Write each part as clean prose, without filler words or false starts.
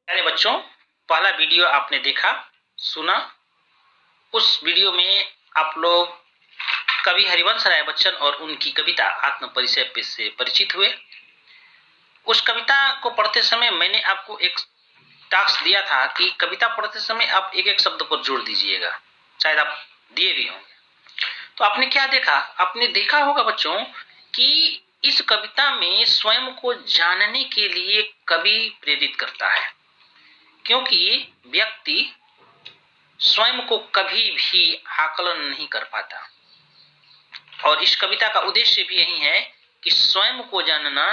प्यारे बच्चों, पहला वीडियो आपने देखा, सुना। उस वीडियो में आप लोग कवि हरिवंश राय बच्चन और उनकी कविता आत्म परिचय से परिचित हुए। उस कविता को पढ़ते समय मैंने आपको एक टास्क दिया था कि कविता पढ़ते समय आप एक एक शब्द पर जोर दीजिएगा। शायद आप दिए भी होंगे। तो आपने क्या देखा? आपने देखा होगा बच्चों कि इस कविता में स्वयं को जानने के लिए कवि प्रेरित करता है, क्योंकि व्यक्ति स्वयं को कभी भी आकलन नहीं कर पाता। और इस कविता का उद्देश्य भी यही है कि स्वयं को जानना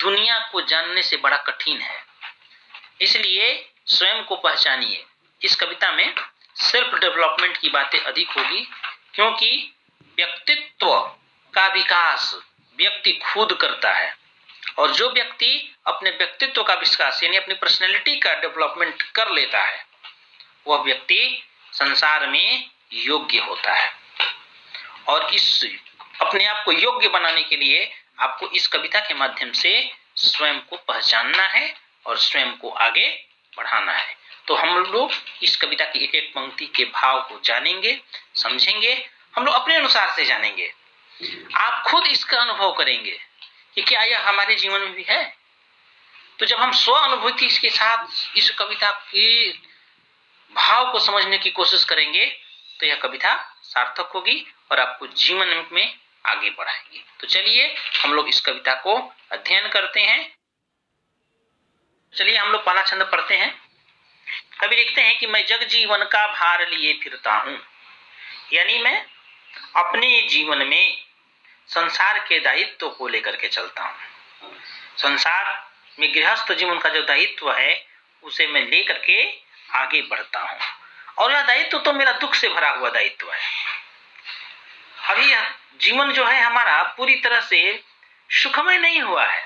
दुनिया को जानने से बड़ा कठिन है, इसलिए स्वयं को पहचानिए। इस कविता में सेल्फ डेवलपमेंट की बातें अधिक होगी, क्योंकि व्यक्तित्व का विकास व्यक्ति खुद करता है। और जो व्यक्ति अपने व्यक्तित्व का विकास यानी अपनी पर्सनैलिटी का डेवलपमेंट कर लेता है, वह व्यक्ति संसार में योग्य होता है। और इस अपने आप को योग्य बनाने के लिए आपको इस कविता के माध्यम से स्वयं को पहचानना है और स्वयं को आगे बढ़ाना है। तो हम लोग इस कविता की एक एक पंक्ति के भाव को जानेंगे, समझेंगे। हम लोग अपने अनुसार से जानेंगे। आप खुद इसका अनुभव करेंगे कि क्या यह हमारे जीवन में भी है। तो जब हम स्व अनुभूति के साथ इस कविता के भाव को समझने की कोशिश करेंगे तो यह कविता सार्थक होगी और आपको जीवन में आगे बढ़ाएगी। तो चलिए हम लोग इस कविता को अध्ययन करते हैं। चलिए हम लोग पहला छंद पढ़ते हैं। कवि लिखते हैं कि मैं जग जीवन का भार लिए फिरता हूं, यानी मैं अपने जीवन में संसार के दायित्व को लेकर के चलता हूं। संसार में गृहस्थ जीवन का जो दायित्व है उसे मैं लेकर के आगे बढ़ता हूं। और यह दायित्व तो मेरा दुख से भरा हुआ दायित्व है। अभी यह जीवन जो है हमारा पूरी तरह से सुखमय नहीं हुआ है,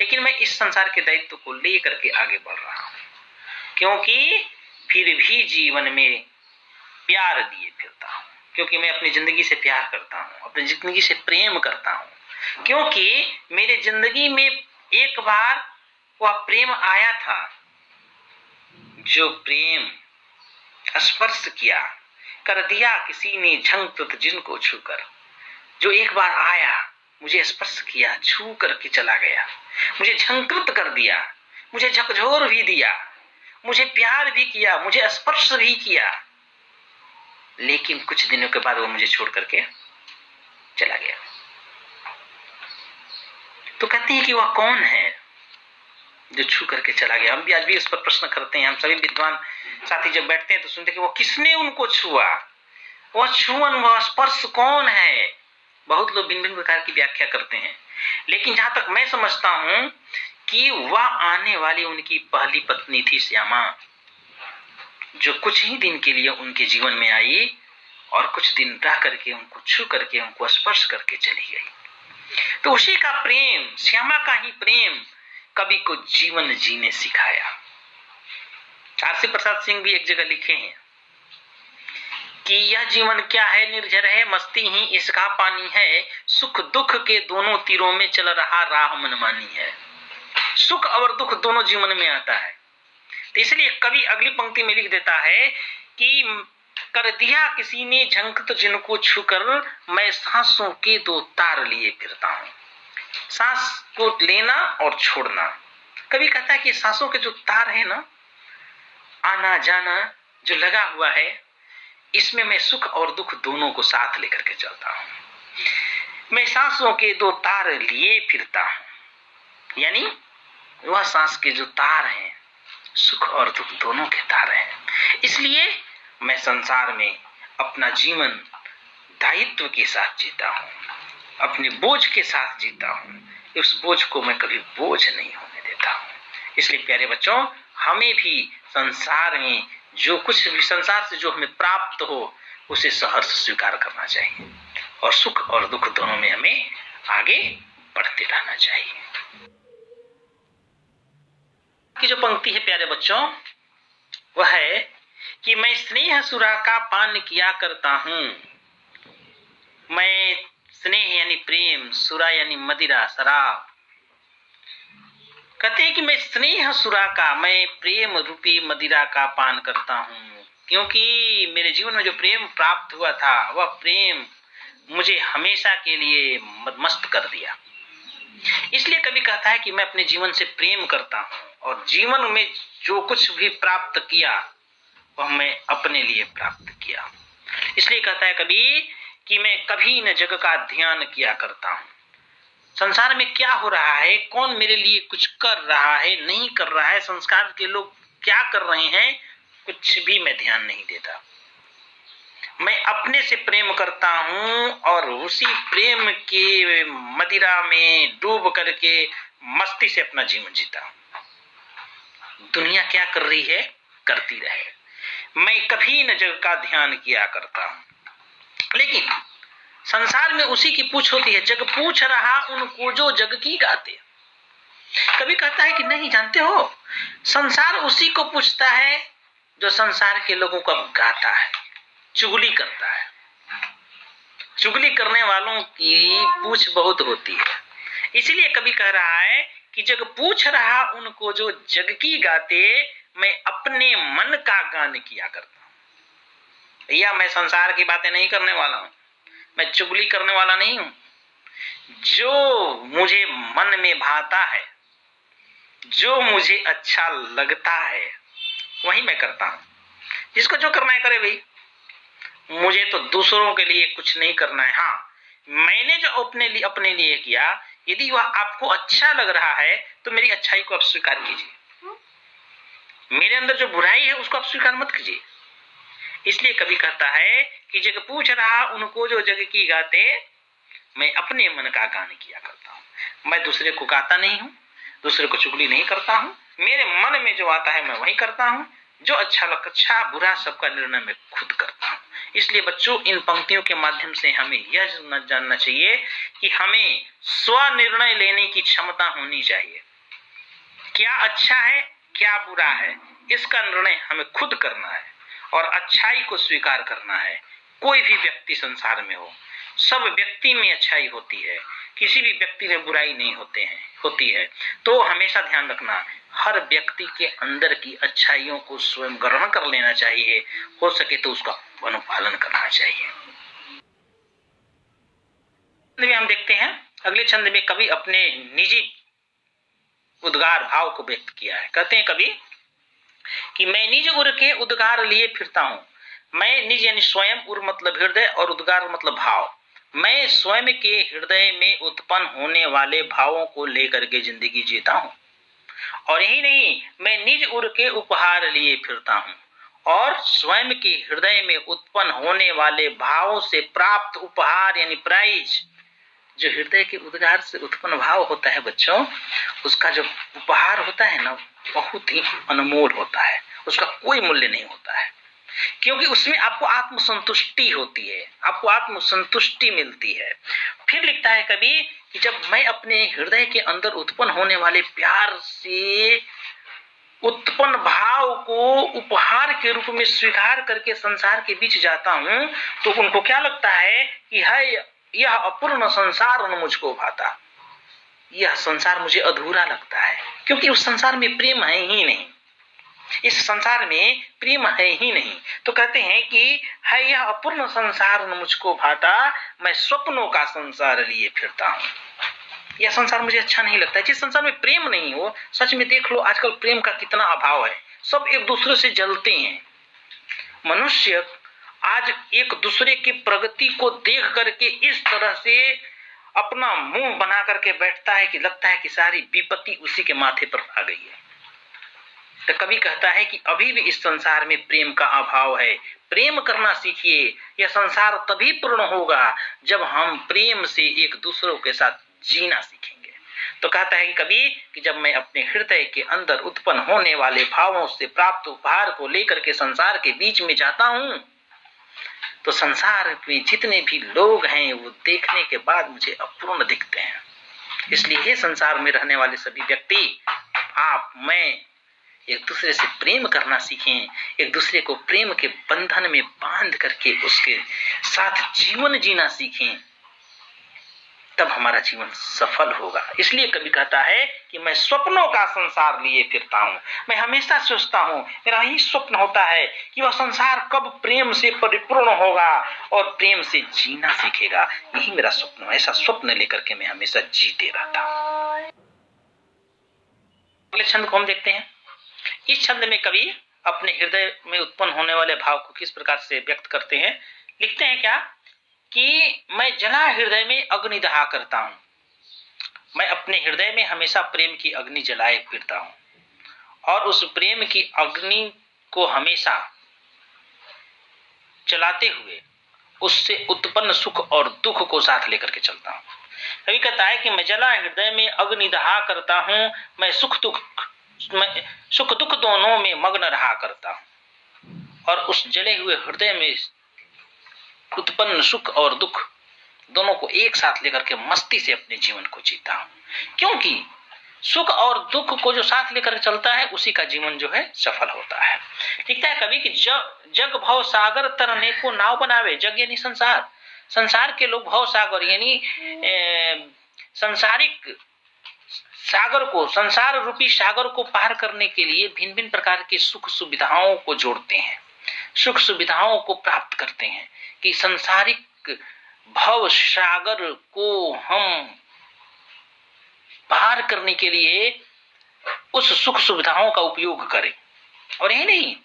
लेकिन मैं इस संसार के दायित्व को लेकर के आगे बढ़ रहा हूं, क्योंकि फिर भी जीवन में प्यार दिए फिरता हूं। क्योंकि मैं अपनी जिंदगी से प्यार करता हूं, अपनी जिंदगी से प्रेम करता हूं, क्योंकि मेरे जिंदगी में एक बार वह प्रेम आया था जो प्रेम स्पर्श किया, कर दिया किसी ने झंकृत जिनको छूकर। जो एक बार आया, मुझे स्पर्श किया, छू करके चला गया, मुझे झंकृत कर दिया, मुझे झकझोर भी दिया, मुझे प्यार भी किया, मुझे स्पर्श भी किया, लेकिन कुछ दिनों के बाद वो मुझे छोड़ करके चला गया। तो कहते हैं कि वह कौन है जो छू करके चला गया। हम भी आज भी इस पर प्रश्न करते हैं। हम सभी विद्वान साथी जब बैठते हैं तो सुनते हैं कि वो किसने उनको छुआ, वह छुअन, वह स्पर्श कौन है। बहुत लोग भिन्न भिन्न प्रकार की व्याख्या करते हैं, लेकिन जहां तक मैं समझता हूं कि वह आने वाली उनकी पहली पत्नी थी श्यामा, जो कुछ ही दिन के लिए उनके जीवन में आई और कुछ दिन रह करके उनको छू करके उनको स्पर्श करके चली गई। तो उसी का प्रेम, श्यामा का ही प्रेम कवि को जीवन जीने सिखाया। आरसी प्रसाद सिंह भी एक जगह लिखे हैं कि यह जीवन क्या है, निर्झर है, मस्ती ही इसका पानी है, सुख दुख के दोनों तीरों में चल रहा राह मनमानी है। सुख और दुख दोनों जीवन में आता है। तो इसलिए कवि अगली पंक्ति में लिख देता है कि कर दिया किसी ने झंकृत जिनको छूकर, मैं सांसों के दो तार लिए फिरता हूं। सांस को लेना और छोड़ना। कवि कहता है कि सांसों के जो तार है ना, आना जाना जो लगा हुआ है, इसमें मैं सुख और दुख दोनों को साथ लेकर के चलता हूं। मैं सांसों के दो तार लिए फिरता हूं, यानी वह सांस के जो तार हैं, सुख और दुख दोनों के तार हैं। इसलिए मैं संसार में अपना जीवन दायित्व के साथ जीता हूं, अपने बोझ के साथ जीता हूं। उस बोझ को मैं कभी बोझ नहीं होने देता हूं। इसलिए प्यारे बच्चों, हमें भी संसार में जो कुछ भी संसार से जो हमें प्राप्त हो उसे सहर्ष स्वीकार करना चाहिए और सुख और दुख दोनों में हमें आगे बढ़ते रहना चाहिए। की जो पंक्ति है प्यारे बच्चों, वह है कि मैं स्नेह सुरा का पान किया करता हूं। मैं स्नेह यानी प्रेम, सुरा यानी मदिरा, शराब, कहते हैं कि मैं स्नेह सुरा का, मैं प्रेम रूपी मदिरा का पान करता हूँ, क्योंकि मेरे जीवन में जो प्रेम प्राप्त हुआ था वह प्रेम मुझे हमेशा के लिए मस्त कर दिया। इसलिए कभी कहता है कि मैं अपने जीवन से प्रेम करता हूँ और जीवन में जो कुछ भी प्राप्त किया वह मैं अपने लिए प्राप्त किया। इसलिए कहता है कभी कि मैं कभी न जग का ध्यान किया करता हूँ। संसार में क्या हो रहा है, कौन मेरे लिए कुछ कर रहा है, नहीं कर रहा है, संस्कार के लोग क्या कर रहे हैं, कुछ भी मैं ध्यान नहीं देता। मैं अपने से प्रेम करता हूं और उसी प्रेम के मदिरा में डूब करके मस्ती से अपना जीवन जीता हूं। दुनिया क्या कर रही है, करती रहे, मैं कभी न जग का ध्यान किया करता हूं। लेकिन संसार में उसी की पूछ होती है, जग पूछ रहा उनको जो जग की गाते। कभी कहता है कि नहीं जानते हो, संसार उसी को पूछता है जो संसार के लोगों को गाता है, चुगली करता है। चुगली करने वालों की पूछ बहुत होती है। इसलिए कभी कह रहा है कि जग पूछ रहा उनको जो जग की गाते, मैं अपने मन का गान किया करता हूं। भैया मैं संसार की बातें नहीं करने वाला हूं, मैं चुगली करने वाला नहीं हूं। जो मुझे मन में भाता है, जो मुझे अच्छा लगता है वही मैं करता हूं। जिसको जो करना है करे भाई, मुझे तो दूसरों के लिए कुछ नहीं करना है। हाँ, मैंने जो अपने लिए किया, यदि वह आपको अच्छा लग रहा है तो मेरी अच्छाई को आप स्वीकार कीजिए, मेरे अंदर जो बुराई है उसको आप स्वीकार मत कीजिए। इसलिए कभी कहता है कि जग पूछ रहा उनको जो जग की गाते, मैं अपने मन का गान किया करता हूं। मैं दूसरे को गाता नहीं हूं, दूसरे को चुगली नहीं करता हूं, मेरे मन में जो आता है मैं वही करता हूं। जो अच्छा बुरा सबका निर्णय मैं खुद करता हूं। इसलिए बच्चों, इन पंक्तियों के माध्यम से हमें यह जानना चाहिए कि हमें स्व निर्णय लेने की क्षमता होनी चाहिए। क्या अच्छा है, क्या बुरा है, इसका निर्णय हमें खुद करना है और अच्छाई को स्वीकार करना है। कोई भी व्यक्ति संसार में हो, सब व्यक्ति में अच्छाई होती है, किसी भी व्यक्ति में बुराई नहीं होती है। तो हमेशा ध्यान रखना, हर व्यक्ति के अंदर की अच्छाइयों को स्वयं ग्रहण कर लेना चाहिए, हो सके तो उसका अनुपालन करना चाहिए। हम देखते हैं अगले छंद में कवि अपने निजी उद्गार भाव को व्यक्त किया है। कहते हैं कवि कि मैं निज उर के उद्गार लिए फिरता हूं। मैं निज यानी स्वयं, उर मतलब हृदय और उद्गार मतलब भाव। मैं स्वयं के हृदय में उत्पन्न होने वाले भावों को लेकर के जिंदगी जीता हूं। और यही नहीं, मैं निज उर के उपहार लिए फिरता हूं और स्वयं के हृदय में उत्पन्न होने वाले भावों से प्राप्त उपहार यानी प्राइज, जो हृदय के उद्गार से उत्पन्न भाव होता है बच्चों, उसका जो उपहार होता है ना, बहुत ही अनमोल होता है, उसका कोई मूल्य नहीं होता है, क्योंकि उसमें आपको आत्मसंतुष्टि होती है, आपको आत्मसंतुष्टि मिलती है। फिर लिखता है कभी कि जब मैं अपने हृदय के अंदर उत्पन्न होने वाले प्यार से उत्पन्न भाव को उपहार के रूप में स्वीकार करके संसार के बीच जाता हूं, तो उनको क्या लगता है कि है यह अपूर्ण संसार न मुझको भाता, यह संसार मुझे अधूरा लगता है, क्योंकि उस संसार में प्रेम है ही नहीं, इस संसार में प्रेम है ही नहीं। तो कहते हैं कि है यह अपूर्ण संसार न मुझको भाता, मैं स्वप्नों का संसार लिए फिरता हूं। यह संसार मुझे अच्छा नहीं लगता है। जिस संसार में प्रेम नहीं हो, सच में देख लो आजकल प्रेम का कितना अभाव है, सब एक दूसरे से जलते हैं। मनुष्य आज एक दूसरे की प्रगति को देख करके इस तरह से अपना मुंह बना करके बैठता है कि लगता है कि सारी विपत्ति उसी के माथे पर आ गई है। तो कवि कहता है कि अभी भी इस संसार में प्रेम का अभाव है, प्रेम करना सीखिए। यह संसार तभी पूर्ण होगा जब हम प्रेम से एक दूसरों के साथ जीना सीखेंगे। तो कहता है कि कवि कि जब मैं अपने हृदय के अंदर उत्पन्न होने वाले भावों से प्राप्त उपहार को लेकर के संसार के बीच में जाता हूं, तो संसार में जितने भी लोग हैं वो देखने के बाद मुझे अपूर्ण दिखते हैं। इसलिए हे संसार में रहने वाले सभी व्यक्ति, आप मैं एक दूसरे से प्रेम करना सीखें, एक दूसरे को प्रेम के बंधन में बांध करके उसके साथ जीवन जीना सीखें। तब हमारा जीवन सफल होगा। इसलिए कवि कहता है कि मैं स्वप्नों का संसार लिए फिरता हूं। मैं हमेशा सोचता हूं, मेरा यही स्वप्न होता है कि वह संसार कब प्रेम से परिपूर्ण होगा और प्रेम से जीना सीखेगा। यही मेरा स्वप्न है। ऐसा स्वप्न लेकर के मैं हमेशा जीते रहता हूं। अगले छंद को हम देखते हैं। इस छंद में कवि अपने हृदय में उत्पन्न होने वाले भाव को किस प्रकार से व्यक्त करते हैं। लिखते हैं क्या कि मैं जला हृदय में अग्नि दहा करता हूं। मैं अपने हृदय में हमेशा प्रेम की अग्नि जलाए फिरता हूं और उस प्रेम की अग्नि को हमेशा चलाते हुए उससे उत्पन्न सुख और दुख को साथ लेकर के चलता हूं। कवि कहता है कि मैं जला हृदय में अग्नि दहा करता हूं, मैं सुख दुख दोनों में मग्न रहा करता हूं और उस जले हुए हृदय में उत्पन्न सुख और दुख दोनों को एक साथ लेकर के मस्ती से अपने जीवन को जीता हूं। क्योंकि सुख और दुख को जो साथ लेकर चलता है उसी का जीवन जो है सफल होता है। लिखता है कवि कि जग भव सागर तरने को नाव बनावे। जग यानी संसार, संसार के लोग भव सागर यानी संसारिक सागर को, संसार रूपी सागर को पार करने के लिए भिन्न भिन्न प्रकार की सुख सुविधाओं को जोड़ते हैं, सुख सुविधाओं को प्राप्त करते हैं कि संसारिक भव सागर को हम पार करने के लिए उस सुख सुविधाओं का उपयोग करें। और यही नहीं,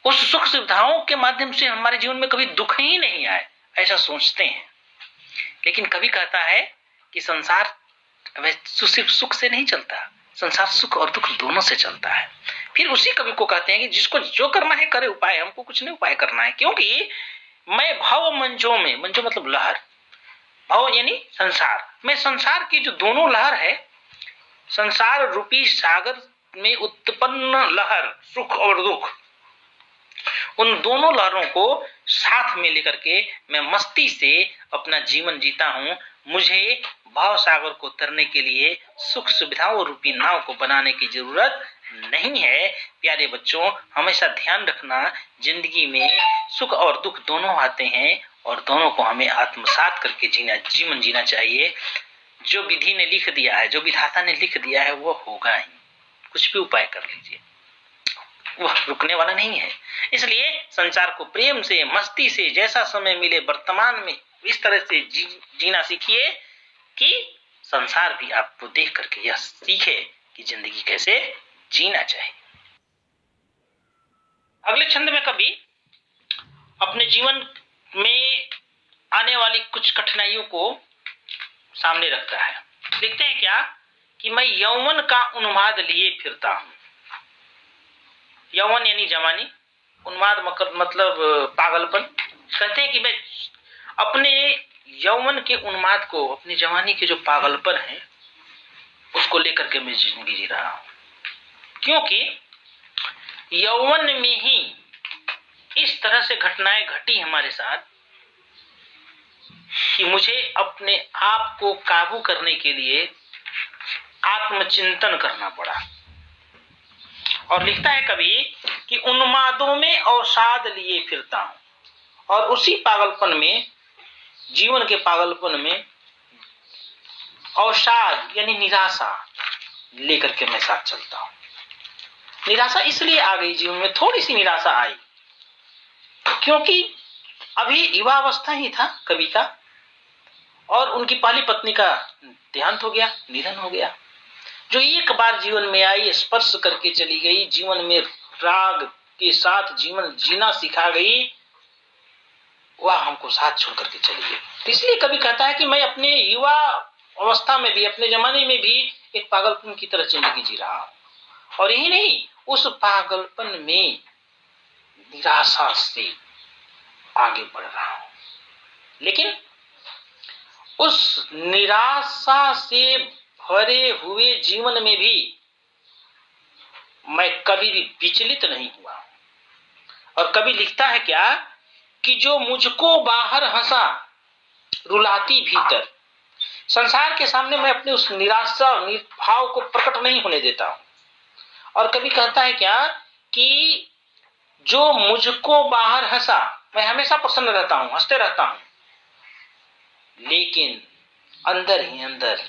उस सुख सुविधाओं के माध्यम से हमारे जीवन में कभी दुख ही नहीं आए, ऐसा सोचते हैं। लेकिन कवि कहता है कि संसार सिर्फ सुख से नहीं चलता, संसार सुख और दुख दोनों से चलता है। फिर उसी कवि को कहते हैं कि जिसको जो करना है करे उपाय, हमको कुछ नहीं उपाय करना है। क्योंकि मैं भव मंजो में, मंजो मतलब लहर, भव यानी संसार, मैं संसार की जो दोनों लहर है, संसार रूपी सागर में उत्पन्न लहर सुख और दुख, उन दोनों लहरों को साथ में लेकर के मैं मस्ती से अपना जीवन जीता हूं। मुझे भाव सागर को तरने के लिए सुख सुविधाओं रूपी नाव को बनाने की जरूरत नहीं है। प्यारे बच्चों, हमेशा ध्यान रखना, जिंदगी में सुख और दुख दोनों आते हैं और दोनों को हमें आत्मसात करके जीवन जीना चाहिए। जो विधि ने लिख दिया है, जो विधाता ने लिख दिया है वो होगा ही। कुछ भी उपाय कर लीजिए, वह रुकने वाला नहीं है। इसलिए संसार को प्रेम से, मस्ती से, जैसा समय मिले वर्तमान में इस तरह से जीना सीखिए कि संसार भी आपको देख करके यह सीखे कि जिंदगी कैसे जीना चाहिए। अगले छंद में कवि अपने जीवन में आने वाली कुछ कठिनाइयों को सामने रखता है। लिखते हैं क्या कि मैं यौवन का उन्माद लिए फिरता हूं। यौवन यानी जवानी, उन्माद मतलब पागलपन। कहते हैं कि मैं अपने यौवन के उन्माद को, अपनी जवानी के जो पागलपन है उसको लेकर के मैं जिंदगी जी रहा हूं। क्योंकि यौवन में ही इस तरह से घटनाएं घटी हमारे साथ कि मुझे अपने आप को काबू करने के लिए आत्मचिंतन करना पड़ा। और लिखता है कवि कि उन्मादों में अवसाद लिए फिरता हूं और उसी पागलपन में, जीवन के पागलपन में अवसाद यानी निराशा लेकर के मैं साथ चलता हूं। निराशा इसलिए आ गई जीवन में, थोड़ी सी निराशा आई क्योंकि अभी युवावस्था ही था कवि का और उनकी पहली पत्नी का देहांत हो गया, निधन हो गया, जो एक बार जीवन में आई, स्पर्श करके चली गई, जीवन में राग के साथ जीवन जीना सिखा गई, वह हमको साथ छोड़ करके चली गई। तो इसलिए कवि कहता है कि मैं अपने युवा अवस्था में भी, अपने जमाने में भी एक पागलपन की तरह जिंदगी जी रहा हूं। और यही नहीं, उस पागलपन में निराशा से आगे बढ़ रहा हूं। लेकिन उस निराशा से भरे हुए जीवन में भी मैं कभी भी विचलित नहीं हुआ। और कभी लिखता है क्या कि जो मुझको बाहर हंसा रुलाती भीतर। संसार के सामने मैं अपने उस निराशा भाव को प्रकट नहीं होने देता हूं। और कभी कहता है क्या कि जो मुझको बाहर हंसा, मैं हमेशा प्रसन्न रहता हूं, हंसते रहता हूं, लेकिन अंदर ही अंदर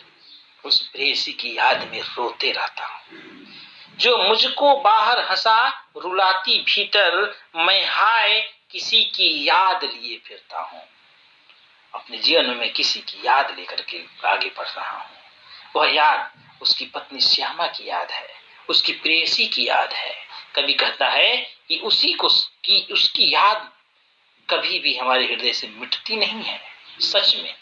उस प्रेयसी की याद में रोते रहता हूं। जो मुझको बाहर हंसा रुलाती भीतर, मैं हाय किसी की याद लिए फिरता हूं। अपने जीवन में मैं किसी की याद लेकर के आगे बढ़ रहा हूं। वह याद उसकी पत्नी श्यामा की याद है, उसकी प्रेयसी की याद है। कभी कहता है कि उसकी याद कभी भी हमारे हृदय से मिटती नहीं है। सच में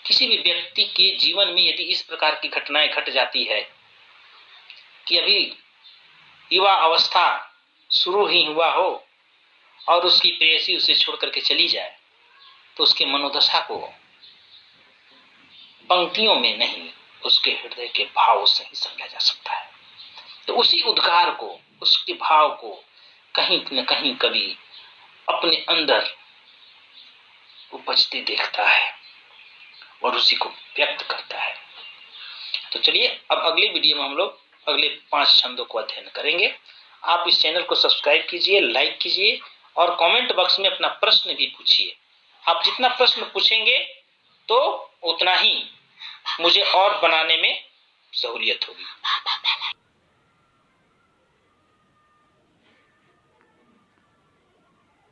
किसी भी व्यक्ति के जीवन में यदि इस प्रकार की घटनाएं घट जाती है कि अभी युवा अवस्था शुरू ही हुआ हो और उसकी प्रेयसी उसे छोड़ करके चली जाए, तो उसके मनोदशा को पंक्तियों में नहीं, उसके हृदय के भाव से ही समझा जा सकता है। तो उसी उद्गार को, उसके भाव को कहीं न कहीं कभी अपने अंदर उपजते देखता है और उसी को व्यक्त करता है। तो चलिए अब अगले वीडियो में हम लोग अगले 5 छंदों को अध्ययन करेंगे। आप इस चैनल को सब्सक्राइब कीजिए, लाइक कीजिए और कमेंट बॉक्स में अपना प्रश्न भी पूछिए। आप जितना प्रश्न पूछेंगे तो उतना ही मुझे और बनाने में सहूलियत होगी।